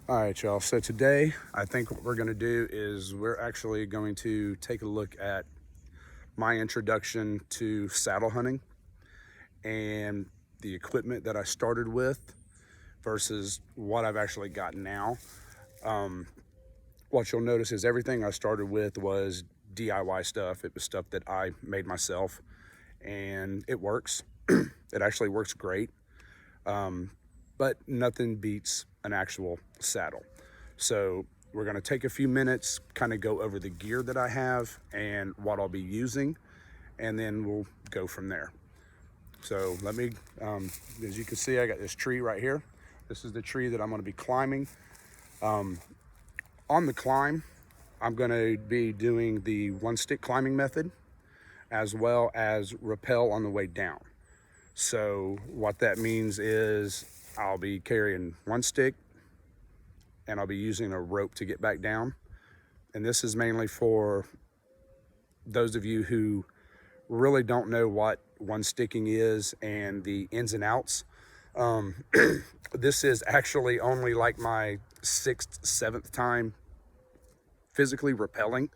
All right, y'all. So today, I think what we're going to do is we're actually going to take a look at my introduction to saddle hunting and the equipment that I started with versus what I've actually got now. What you'll notice is everything I started with was DIY stuff. It was stuff that I made myself, and it works. It actually works great, but nothing beats an actual saddle. So we're going to take a few minutes, kind of go over the gear that I have and what I'll be using, and then we'll go from there. So let me, as you can see, I got this tree right here. This is the tree that I'm going to be climbing. On the climb, I'm going to be doing the one stick climbing method as well as rappel on the way down. So what that means is I'll be carrying one stick and I'll be using a rope to get back down. And this is mainly for those of you who really don't know what one sticking is and the ins and outs. This is actually only like my 6th, 7th time physically rappelling.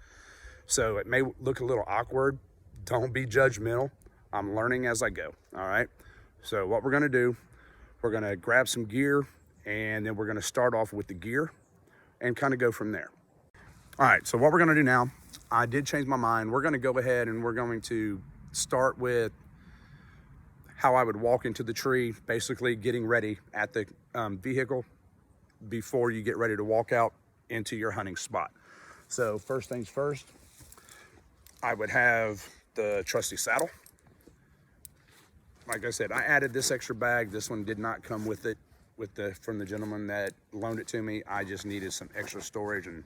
So it may look a little awkward. Don't be judgmental. I'm learning as I go, all right? So what we're gonna do, we're gonna grab some gear and then we're gonna start off with the gear and kind of go from there. All right, so what we're gonna do now, I did change my mind. We're gonna go ahead and we're going to start with how I would walk into the tree, basically getting ready at the vehicle before you get ready to walk out into your hunting spot. So first things first, I would have the trusty saddle. Like I said, I added this extra bag. This one did not come with it from the gentleman that loaned it to me. I just needed some extra storage, and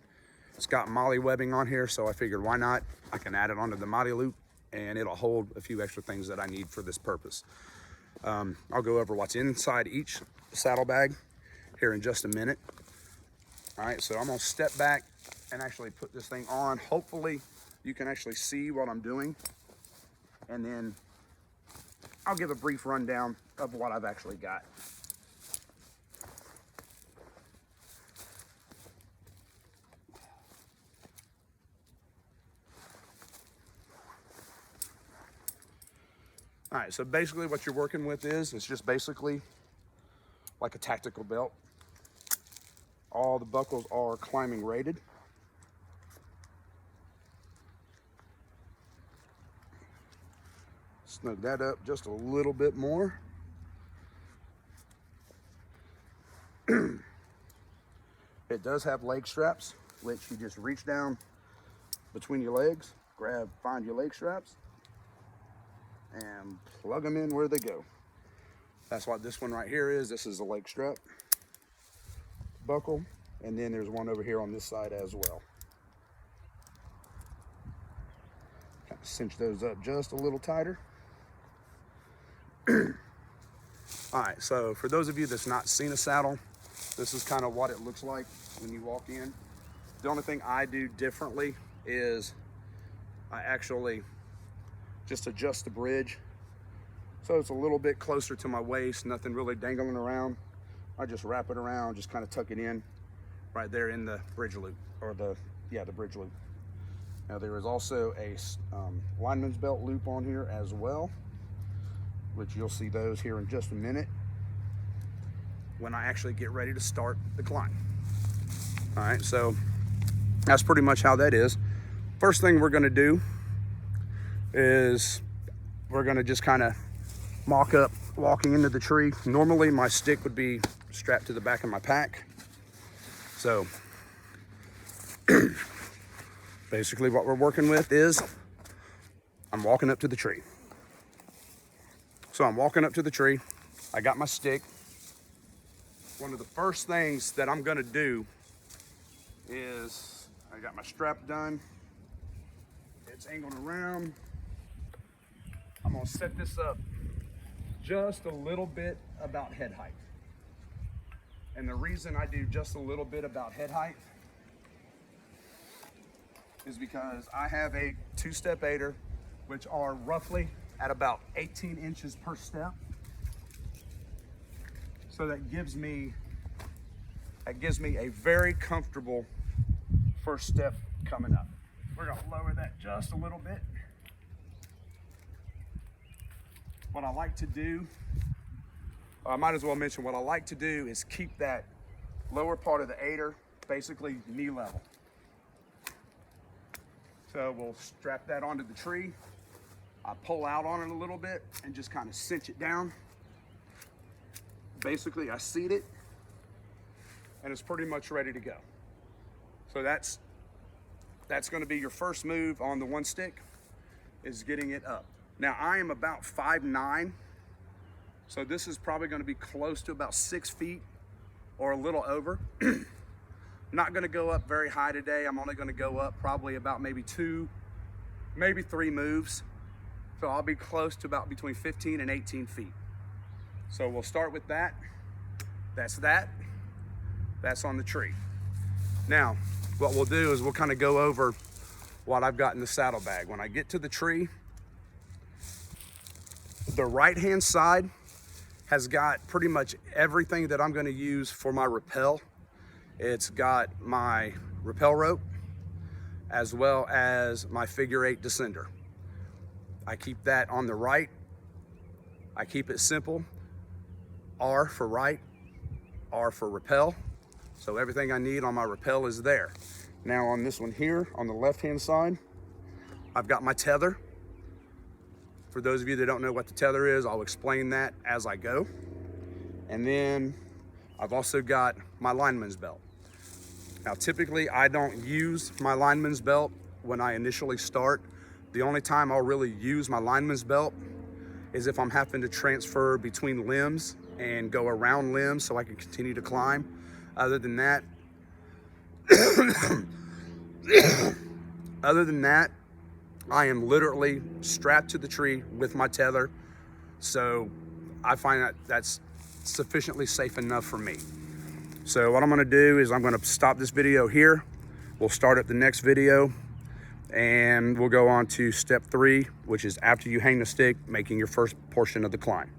it's got molly webbing on here, so I figured why not? I can add it onto the molly loop and it'll hold a few extra things that I need for this purpose. I'll go over what's inside each saddlebag here in just a minute. All right, so I'm gonna step back and actually put this thing on. Hopefully you can actually see what I'm doing, and then I'll give a brief rundown of what I've actually got. All right, so basically what you're working with is, it's just basically like a tactical belt. All the buckles are climbing rated. Snug that up just a little bit more. It does have leg straps, which you just reach down between your legs, find your leg straps, and plug them in where they go. That's what this one right here is. This is a leg strap buckle, and then there's one over here on this side as well. Kind of cinch those up just a little tighter. All right, so for those of you that's not seen a saddle, this is kind of what it looks like when you walk in. The only thing I do differently is I actually just adjust the bridge so it's a little bit closer to my waist, nothing really dangling around. I just wrap it around, just kind of tuck it in right there in the bridge loop, or the bridge loop. Now there is also a lineman's belt loop on here as well, which you'll see those here in just a minute when I actually get ready to start the climb. All right, so that's pretty much how that is. First thing we're gonna do is we're gonna just kind of mock up walking into the tree. Normally my stick would be strapped to the back of my pack. So basically what we're working with is I'm walking up to the tree. So I'm walking up to the tree. I got my stick. One of the first things that I'm gonna do is I got my strap done. It's angled around. I'm gonna set this up just a little bit about head height. And the reason I do just a little bit about head height is because I have a 2-step aider, which are roughly at about 18 inches per step. So that gives me That gives me a very comfortable first step coming up. We're gonna lower that just a little bit. What I like to do, I might as well mention what I like to do is keep that lower part of the aider basically knee level. So we'll strap that onto the tree. I pull out on it a little bit and just kind of cinch it down. Basically, I seat it and it's pretty much ready to go. So that's gonna be your first move on the one stick, is getting it up. Now I am about 5'9", so this is probably gonna be close to about 6 feet or a little over. Not gonna go up very high today. I'm only gonna go up probably about maybe 2, maybe 3 moves. So I'll be close to about between 15 and 18 feet. So we'll start with that. That's on the tree. Now, what we'll do is we'll kind of go over what I've got in the saddlebag. When I get to the tree, the right-hand side has got pretty much everything that I'm gonna use for my rappel. It's got my rappel rope as well as my figure 8 descender. I keep that on the right. I keep it simple. R for right, R for rappel. So everything I need on my rappel is there. Now on this one here, on the left-hand side, I've got my tether. For those of you that don't know what the tether is, I'll explain that as I go. And then I've also got my lineman's belt. Now typically I don't use my lineman's belt when I initially start. The only time I'll really use my lineman's belt is if I'm having to transfer between limbs and go around limbs so I can continue to climb. Other than that, I am literally strapped to the tree with my tether. So I find that that's sufficiently safe enough for me. So what I'm gonna do is I'm gonna stop this video here. We'll start up the next video and we'll go on to step 3, which is after you hang the stick, making your first portion of the climb.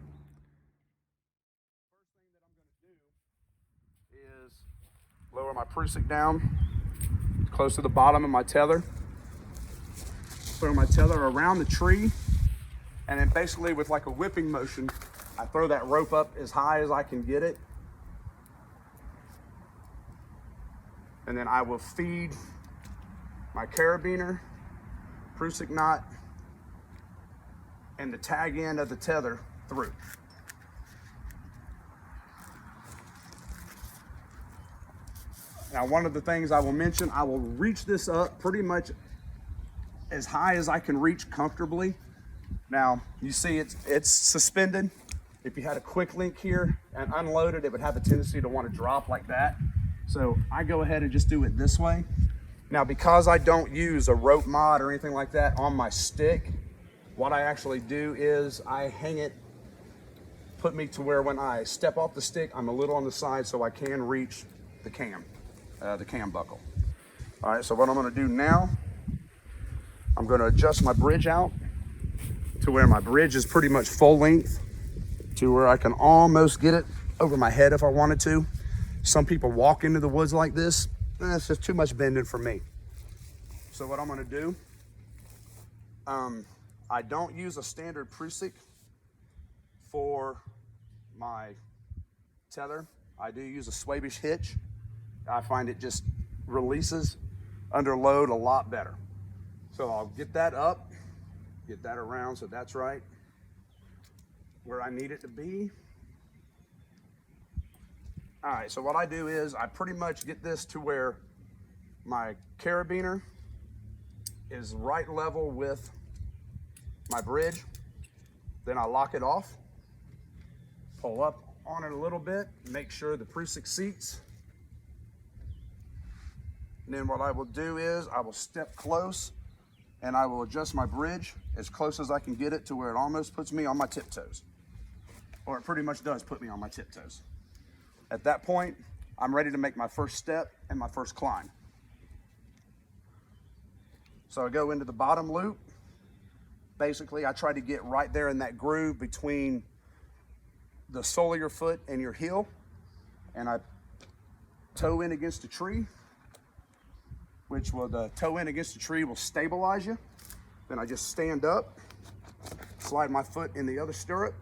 First thing that I'm gonna do is lower my prusik down close to the bottom of my tether. Throw my tether around the tree, and then basically with like a whipping motion, I throw that rope up as high as I can get it. And then I will feed my carabiner, prusik knot, and the tag end of the tether through. Now, one of the things I will mention, I will reach this up pretty much as high as I can reach comfortably. Now, you see it's suspended. If you had a quick link here and unloaded, it would have a tendency to want to drop like that. So I go ahead and just do it this way. Now, because I don't use a rope mod or anything like that on my stick, what I actually do is I hang it, put me to where when I step off the stick, I'm a little on the side so I can reach the cam buckle. All right, so what I'm gonna do now, I'm gonna adjust my bridge out to where my bridge is pretty much full length, to where I can almost get it over my head if I wanted to. Some people walk into the woods like this, and it's just too much bending for me. So what I'm gonna do, I don't use a standard prusik for my tether. I do use a Swabish hitch. I find it just releases under load a lot better. So I'll get that up, get that around so that's right where I need it to be. All right, so what I do is I pretty much get this to where my carabiner is right level with my bridge. Then I lock it off, pull up on it a little bit, make sure the prusik seats. And then what I will do is I will step close and I will adjust my bridge as close as I can get it to where it almost puts me on my tiptoes. Or it pretty much does put me on my tiptoes. At that point, I'm ready to make my first step and my first climb. So I go into the bottom loop. Basically, I try to get right there in that groove between the sole of your foot and your heel. And I toe in against the tree, which will, the toe in against the tree will stabilize you. Then I just stand up, slide my foot in the other stirrup,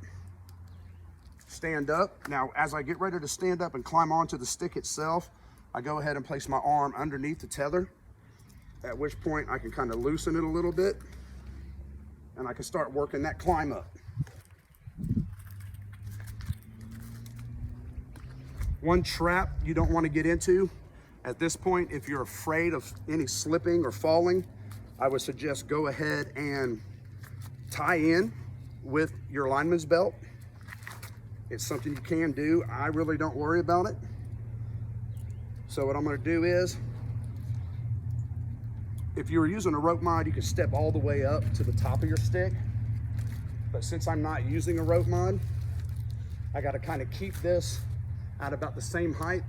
stand up. Now, as I get ready to stand up and climb onto the stick itself, I go ahead and place my arm underneath the tether, at which point I can kind of loosen it a little bit, and I can start working that climb up. One trap you don't want to get into at this point, if you're afraid of any slipping or falling, I would suggest go ahead and tie in with your lineman's belt. It's something you can do. I really don't worry about it. So what I'm going to do is, if you were using a rope mod, you could step all the way up to the top of your stick. But since I'm not using a rope mod, I got to kind of keep this at about the same height.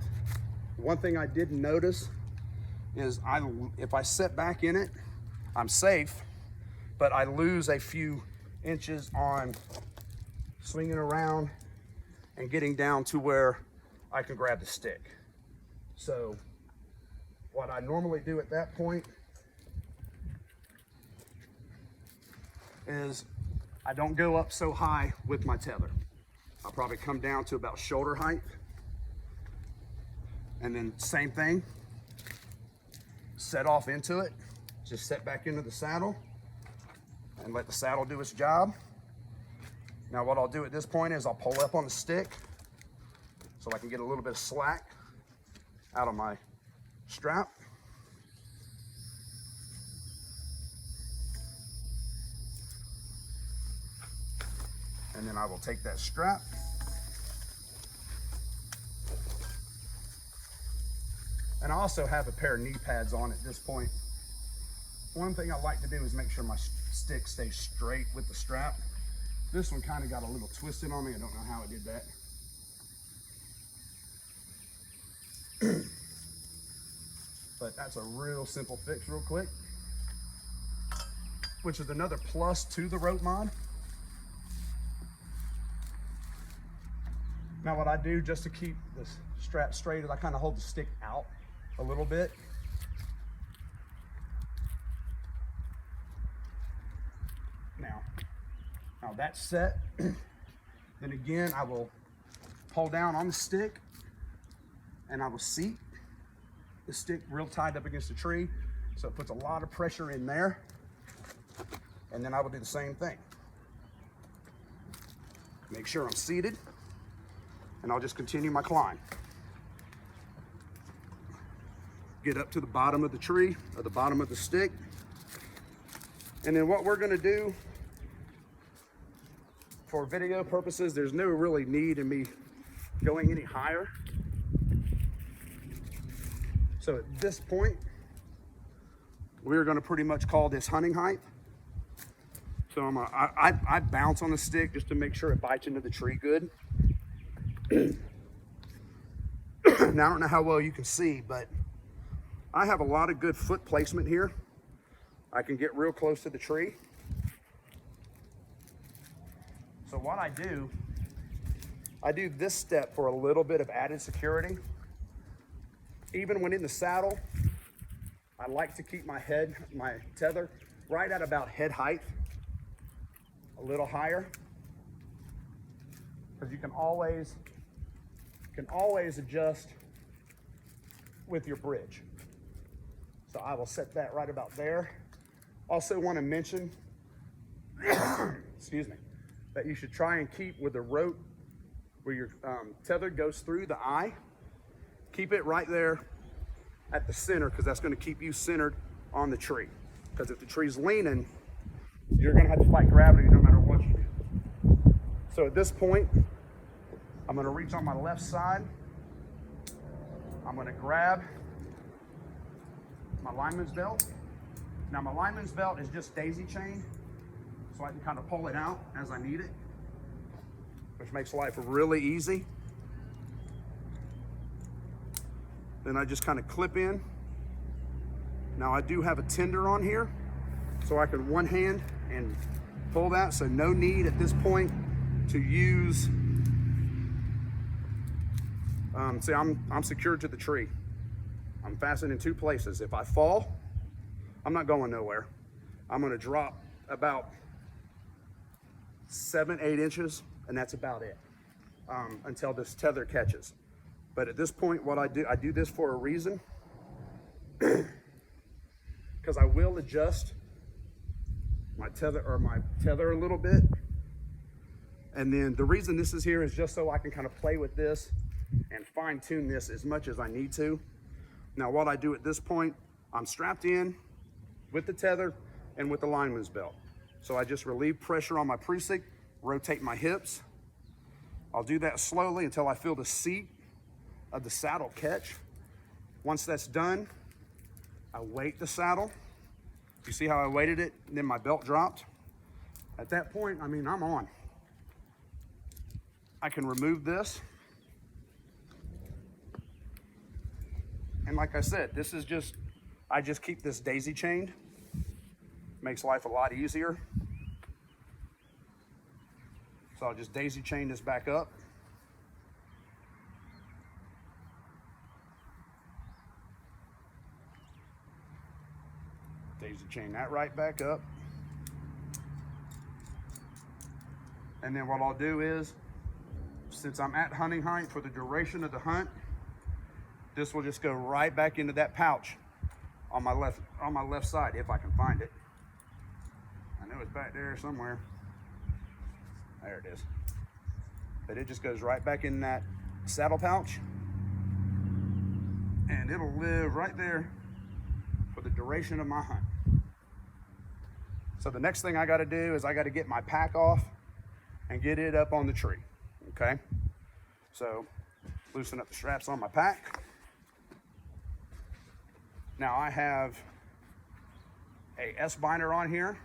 One thing I did notice is if I set back in it, I'm safe, but I lose a few inches on swinging around and getting down to where I can grab the stick. So what I normally do at that point is I don't go up so high with my tether. I'll probably come down to about shoulder height. And then same thing, set off into it, just set back into the saddle and let the saddle do its job. Now what I'll do at this point is I'll pull up on the stick so I can get a little bit of slack out of my strap. And then I will take that strap and I also have a pair of knee pads on at this point. One thing I like to do is make sure my stick stays straight with the strap. This one kind of got a little twisted on me. I don't know how it did that. But that's a real simple fix real quick, which is another plus to the rope mod. Now what I do just to keep this strap straight is I kind of hold the stick out a little bit. Now that's set. Then again, I will pull down on the stick and I will seat the stick real tight up against the tree. So it puts a lot of pressure in there. And then I will do the same thing. Make sure I'm seated and I'll just continue my climb. Get up to the bottom of the tree or the bottom of the stick. And then what we're gonna do for video purposes, there's no really need in me going any higher. So at this point, we're gonna pretty much call this hunting height. So I bounce on the stick just to make sure it bites into the tree good. Now I don't know how well you can see, but I have a lot of good foot placement here. I can get real close to the tree. So what I do this step for a little bit of added security. Even when in the saddle, I like to keep my tether right at about head height, a little higher, because you can always adjust with your bridge. So I will set that right about there. Also want to mention, excuse me, that you should try and keep with the rope where your tether goes through the eye. Keep it right there at the center, because that's going to keep you centered on the tree. Because if the tree's leaning, you're going to have to fight gravity no matter what you do. So at this point, I'm going to reach on my left side. I'm going to grab my lineman's belt. Now my lineman's belt is just daisy chain, so I can kind of pull it out as I need it, which makes life really easy. Then I just kind of clip in. Now I do have a tender on here, so I can one hand and pull that, so no need at this point to use See, I'm secured to the tree. I'm fastened in 2 places. If I fall, I'm not going nowhere. I'm gonna drop about 7, 8 inches, and that's about it, until this tether catches. But at this point, what I do this for a reason, because I will adjust my tether a little bit. And then the reason this is here is just so I can kind of play with this and fine tune this as much as I need to. Now what I do at this point, I'm strapped in with the tether and with the lineman's belt. So I just relieve pressure on my precinct, rotate my hips. I'll do that slowly until I feel the seat of the saddle catch. Once that's done, I weight the saddle. You see how I weighted it? And then my belt dropped. At that point, I mean, I'm on. I can remove this. And like I said, this is just, I just keep this daisy chained. Makes life a lot easier. So I'll just daisy chain this back up. Daisy chain that right back up. And then what I'll do is, since I'm at hunting height for the duration of the hunt, this will just go right back into that pouch on my left side, if I can find it. I know it's back there somewhere. There it is. But it just goes right back in that saddle pouch, and it'll live right there for the duration of my hunt. So the next thing I gotta do is I gotta get my pack off and get it up on the tree, okay? So loosen up the straps on my pack. Now I have a S-binder on here.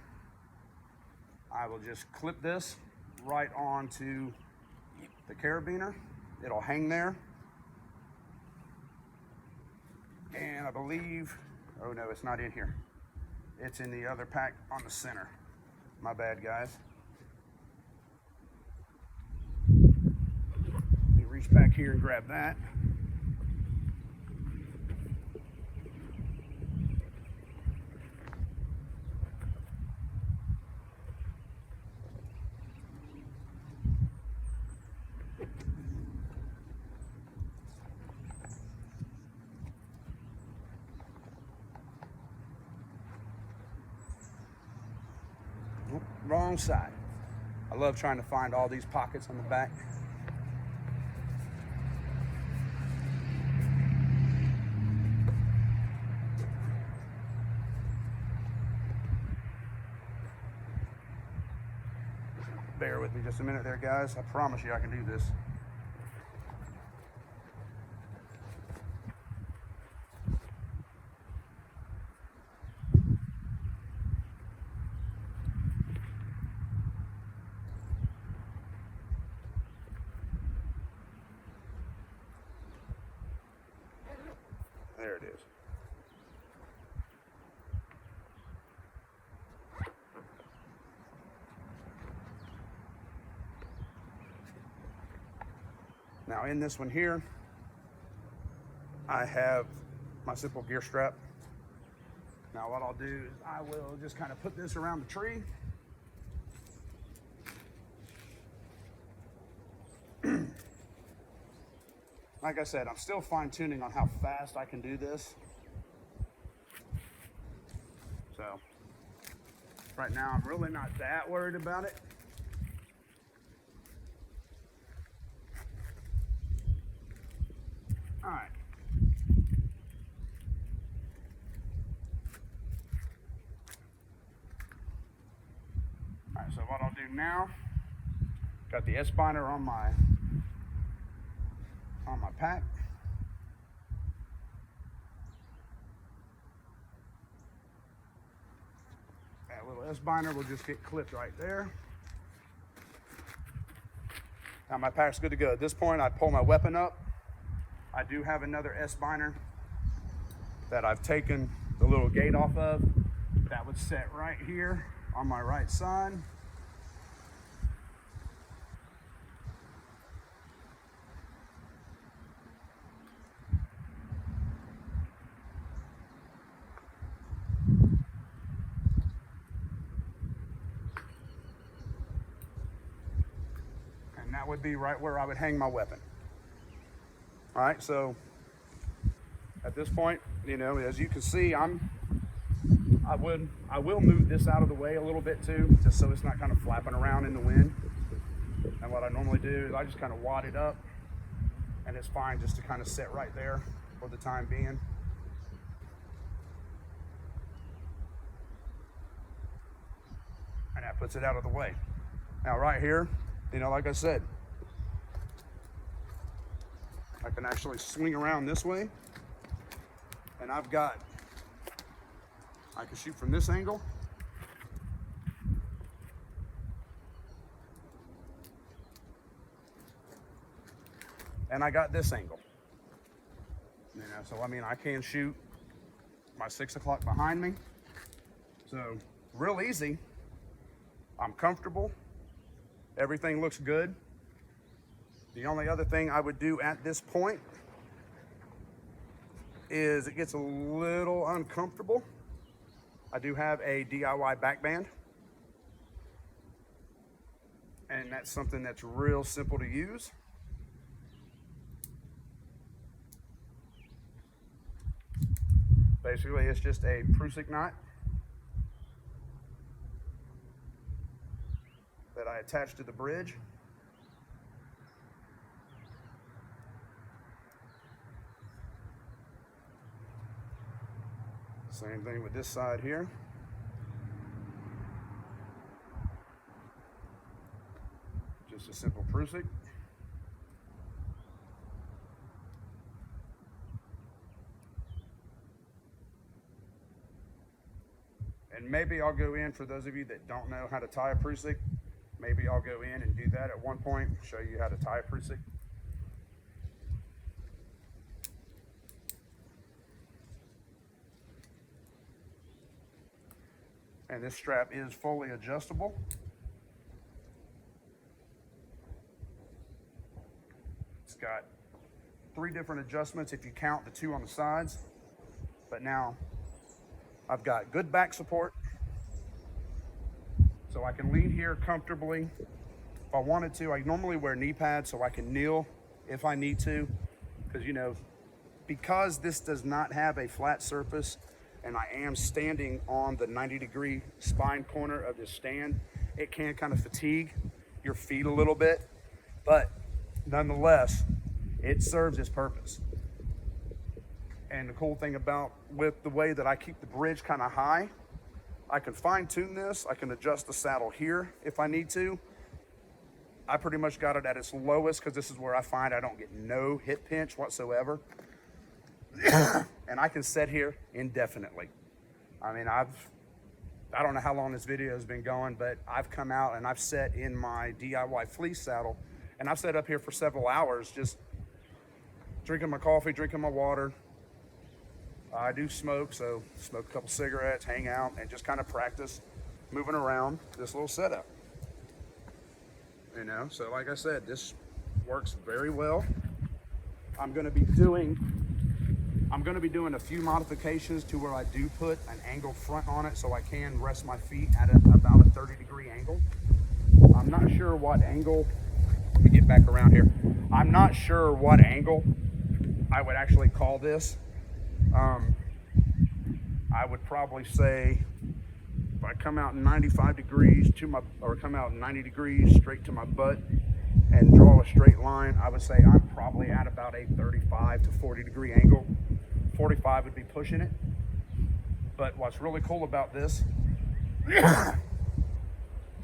I will just clip this right onto the carabiner. It'll hang there. And I believe, oh no, it's not in here. It's in the other pack on the center. My bad, guys. Let me reach back here and grab that. Wrong side. I love trying to find all these pockets on the back. Bear with me just a minute there, guys. I promise you I can do this. There it is. Now in this one here, I have my simple gear strap. Now what I'll do is I will just kind of put this around the tree. Like I said, I'm still fine-tuning on how fast I can do this. So right now I'm really not that worried about it. All right. All right, so what I'll do now, got the S-binder on my pack. That little S-binder will just get clipped right there. Now my pack's good to go. At this point, I pull my weapon up. I do have another S-binder that I've taken the little gate off of. That would set right here on my right side. would be right where I would hang my weapon. All right, so at this point, you know, as you can see, I will move this out of the way a little bit too, just so it's not kind of flapping around in the wind. And what I normally do is I just kind of wad it up, and it's fine just to kind of sit right there for the time being. And that puts it out of the way. Now right here, you know, like I said, I can actually swing around this way, and I can shoot from this angle. And I got this angle. You know, so I mean, I can shoot my 6 o'clock behind me. So real easy. I'm comfortable. Everything looks good. The only other thing I would do at this point is it gets a little uncomfortable. I do have a DIY backband, and that's something that's real simple to use. Basically, it's just a Prusik knot that I attach to the bridge. Same thing with this side here. Just a simple Prusik. And maybe I'll go in, for those of you that don't know how to tie a Prusik, maybe I'll go in and do that at one point, show you how to tie a Prusik. And this strap is fully adjustable. It's got 3 different adjustments if you count the 2 on the sides. But now I've got good back support, so I can lean here comfortably. If I wanted to, I normally wear knee pads so I can kneel if I need to, because, you know, because this does not have a flat surface, and I am standing on the 90-degree spine corner of this stand, it can kind of fatigue your feet a little bit, but nonetheless, it serves its purpose. And the cool thing about with the way that I keep the bridge kind of high, I can fine tune this. I can adjust the saddle here if I need to. I pretty much got it at its lowest because this is where I find I don't get no hip pinch whatsoever. And I can sit here indefinitely. I mean, I don't know how long this video has been going, but I've come out and I've sat in my DIY fleece saddle, and I've sat up here for several hours just drinking my coffee, drinking my water. I do smoke, so smoke a couple cigarettes, hang out, and just kind of practice moving around this little setup. You know, so like I said, this works very well. I'm going to be doing a few modifications to where I do put an angled front on it so I can rest my feet at about a 30-degree angle. I'm not sure what angle, let me get back around here. I'm not sure what angle I would actually call this. I would probably say if I come out 95 degrees or come out 90 degrees straight to my butt and draw a straight line, I would say I'm probably at about a 35 to 40 degree angle. 45 would be pushing it. But what's really cool about this,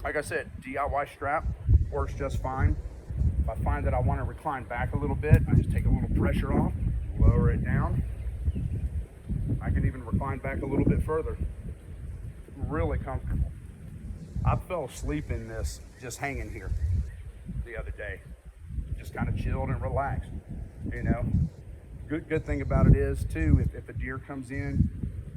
like I said, DIY strap works just fine. If I find that I want to recline back a little bit, I just take a little pressure off, lower it down. I can even recline back a little bit further. Really comfortable. I fell asleep in this just hanging here the other day. Just kind of chilled and relaxed, you know. Good thing about it is too, if a deer comes in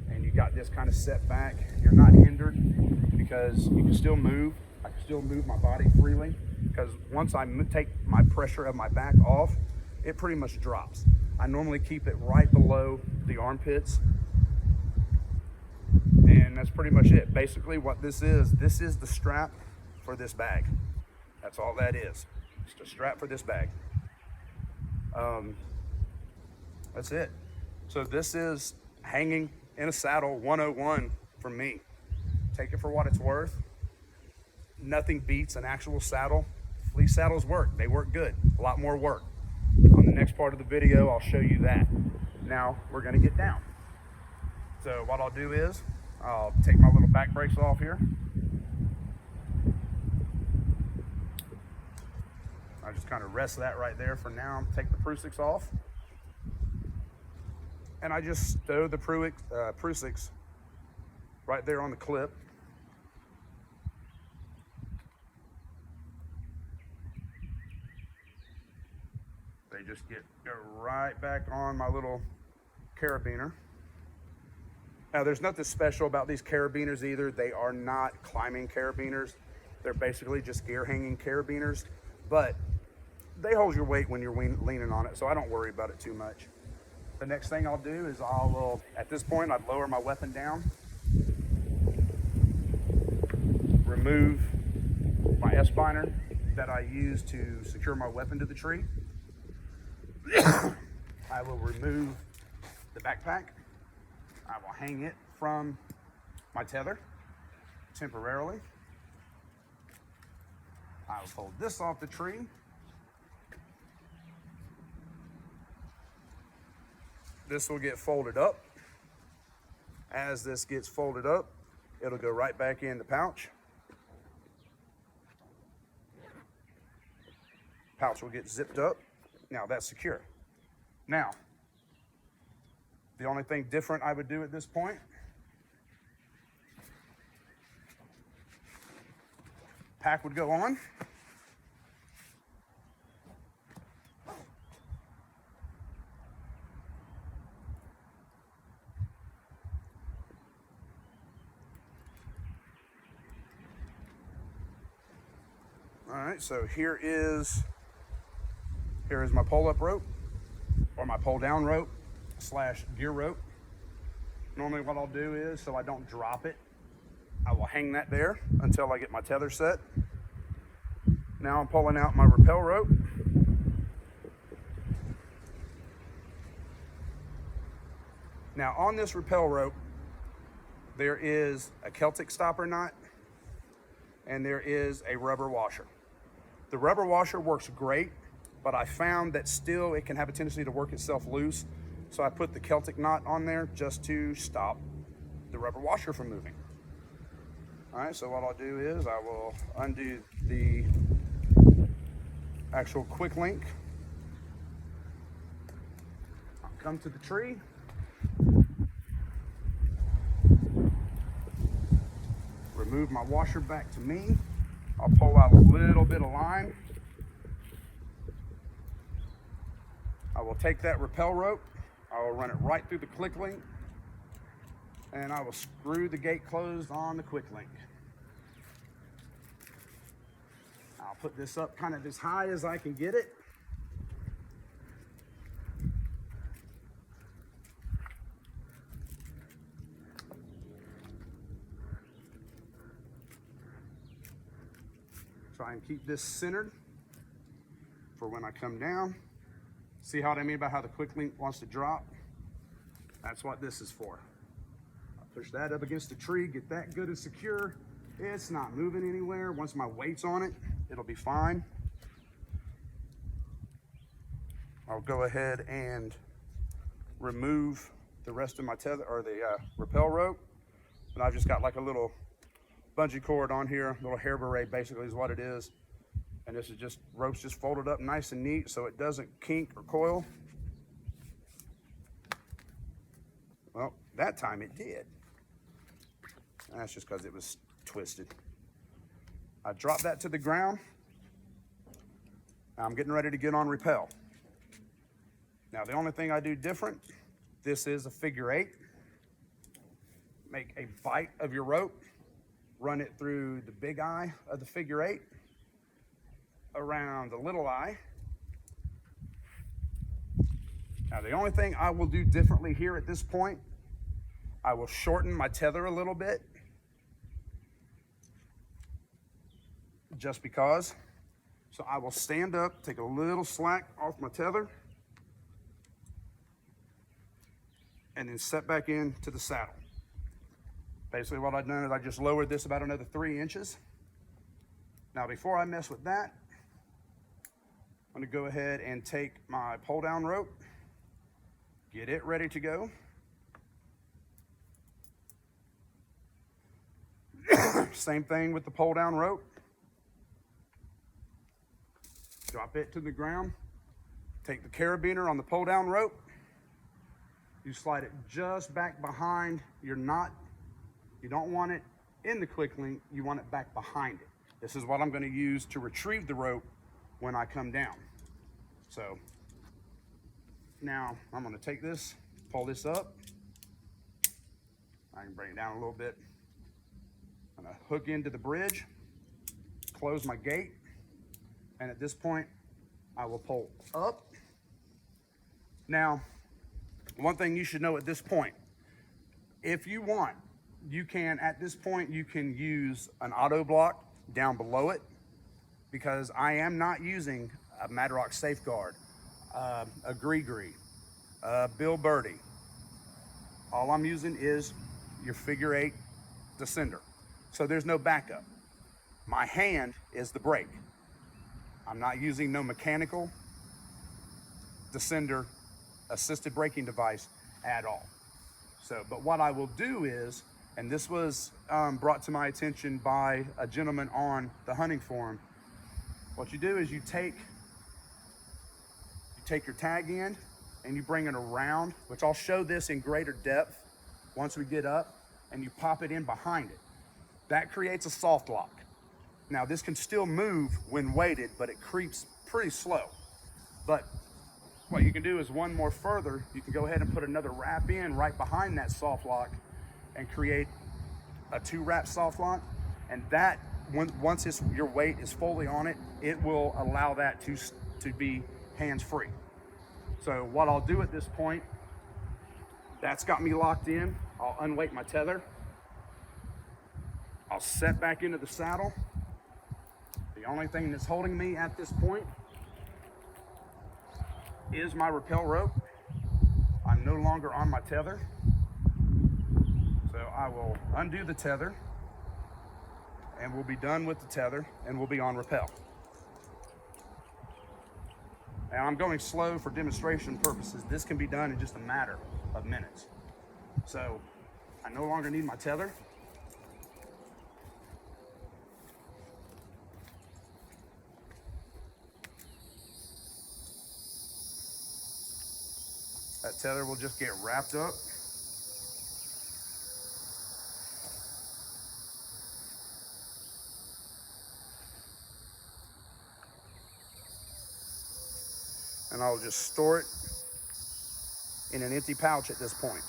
and you got this kind of set back, you're not hindered because you can still move. I can still move my body freely because once I take my pressure of my back off, it pretty much drops. I normally keep it right below the armpits, and that's pretty much it. Basically what this is the strap for this bag. That's all that is. Just a strap for this bag. That's it. So this is hanging in a saddle 101 for me. Take it for what it's worth. Nothing beats an actual saddle. Fleece saddles work. They work good. A lot more work. On the next part of the video, I'll show you that. Now we're going to get down. So what I'll do is I'll take my little back brakes off here. I just kind of rest that right there for now. Take the Prusix off. And I just stow the Prusix right there on the clip. They just go right back on my little carabiner. Now there's nothing special about these carabiners either. They are not climbing carabiners. They're basically just gear hanging carabiners, but they hold your weight when you're leaning on it, so I don't worry about it too much. The next thing I'll do is at this point, I'd lower my weapon down, remove my S-binder that I use to secure my weapon to the tree. I will remove the backpack. I will hang it from my tether temporarily. I will pull this off the tree. This will get folded up. As this gets folded up, it'll go right back in the pouch. Pouch will get zipped up. Now that's secure. Now, the only thing different I would do at this point, pack would go on. All right, so here is my pull-up rope, or my pull-down rope / gear rope. Normally what I'll do is, so I don't drop it, I will hang that there until I get my tether set. Now I'm pulling out my rappel rope. Now on this rappel rope, there is a Celtic stopper knot and there is a rubber washer. The rubber washer works great, but I found that still it can have a tendency to work itself loose. So I put the Celtic knot on there just to stop the rubber washer from moving. All right, so what I'll do is I will undo the actual quick link. I'll come to the tree. Remove my washer back to me. I'll pull out a little bit of line. I will take that rappel rope. I will run it right through the quick link, and I will screw the gate closed on the quick link. I'll put this up kind of as high as I can get it. Try and keep this centered for when I come down. See what I mean about how the quick link wants to drop? That's what this is for. I'll push that up against the tree, get that good and secure. It's not moving anywhere. Once my weight's on it, it'll be fine. I'll go ahead and remove the rest of my tether, or the rappel rope. And I've just got like a little bungee cord on here, little hair beret basically is what it is. And this is just ropes just folded up nice and neat so it doesn't kink or coil. Well, that time it did. That's just because it was twisted. I dropped that to the ground. I'm getting ready to get on rappel. Now the only thing I do different, this is a figure 8. Make a bite of your rope, run it through the big eye of the figure 8, around the little eye. Now the only thing I will do differently here at this point, I will shorten my tether a little bit, just because So I will stand up, take a little slack off my tether, and then set back into the saddle. Basically what I've done is I just lowered this about another 3 inches. Now before I mess with that, I'm gonna go ahead and take my pull down rope, get it ready to go. Same thing with the pull down rope. Drop it to the ground. Take the carabiner on the pull down rope. You slide it just back behind your knot. You don't want it in the quick link, you want it back behind it. This is what I'm going to use to retrieve the rope when I come down. So now I'm going to take this, pull this up. I can bring it down a little bit. I'm going to hook into the bridge, close my gate, and at this point I will pull up. Now, one thing you should know at this point, if you want, you can, at this point, you can use an auto block down below it, because I am not using a Madrox Safeguard, a Gree, Bill Birdie. All I'm using is your figure 8 descender. So there's no backup. My hand is the brake. I'm not using no mechanical descender assisted braking device at all. So, but what I will do is, and this was brought to my attention by a gentleman on the hunting forum, what you do is you take your tag end and you bring it around, which I'll show this in greater depth once we get up, and you pop it in behind it. That creates a soft lock. Now this can still move when weighted, but it creeps pretty slow. But what you can do is one more further, you can go ahead and put another wrap in right behind that soft lock and create a 2-wrap soft lock. And that, once your weight is fully on it, it will allow that to be hands-free. So what I'll do at this point, that's got me locked in. I'll unweight my tether. I'll set back into the saddle. The only thing that's holding me at this point is my rappel rope. I'm no longer on my tether. So I will undo the tether and we'll be done with the tether and we'll be on rappel. Now I'm going slow for demonstration purposes. This can be done in just a matter of minutes. So I no longer need my tether. That tether will just get wrapped up. And I'll just store it in an empty pouch at this point.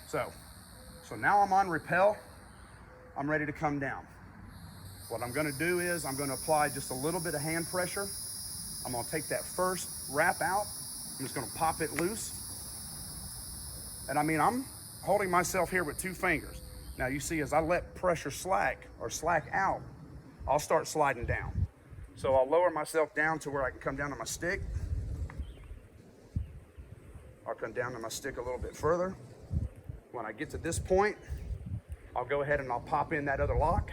So now I'm on rappel. I'm ready to come down. What I'm gonna do is I'm gonna apply just a little bit of hand pressure. I'm gonna take that first wrap out. I'm just gonna pop it loose. And I mean, I'm holding myself here with 2 fingers. Now you see, as I let pressure slack out, I'll start sliding down. So I'll lower myself down to where I can come down to my stick. I'll come down to my stick a little bit further. When I get to this point, I'll go ahead and I'll pop in that other lock.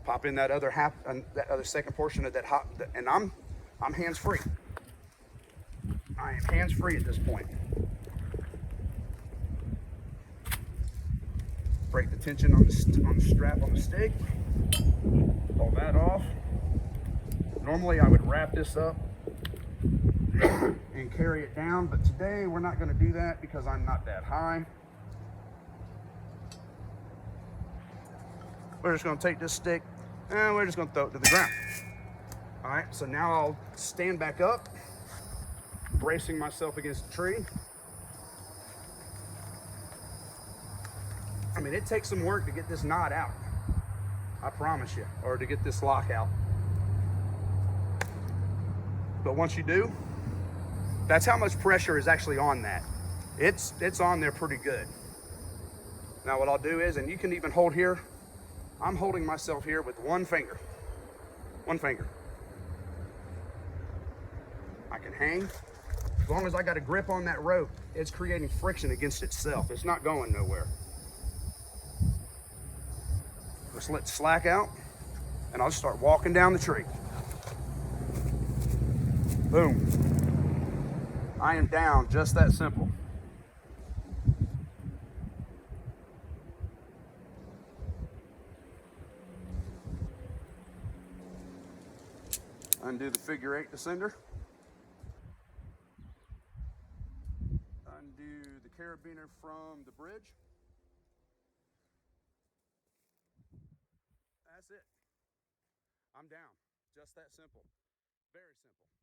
Pop in that other that other second portion of that hop, and I'm hands-free. I am hands-free at this point. Break the tension on the strap on the stick. Pull that off. Normally I would wrap this up and carry it down, but today we're not going to do that because I'm not that high. We're just going to take this stick and we're just going to throw it to the ground. All right, so now I'll stand back up, bracing myself against the tree. I mean, it takes some work to get this knot out, I promise you, or to get this lock out. But once you do, that's how much pressure is actually on that. It's on there pretty good. Now what I'll do is, and you can even hold here, I'm holding myself here with one finger. One finger. I can hang. As long as I got a grip on that rope, it's creating friction against itself. It's not going nowhere. Just let it slack out, and I'll just start walking down the tree. Boom. I am down, just that simple. Undo the figure 8 descender. Undo the carabiner from the bridge. That's it. I'm down. Just that simple. Very simple.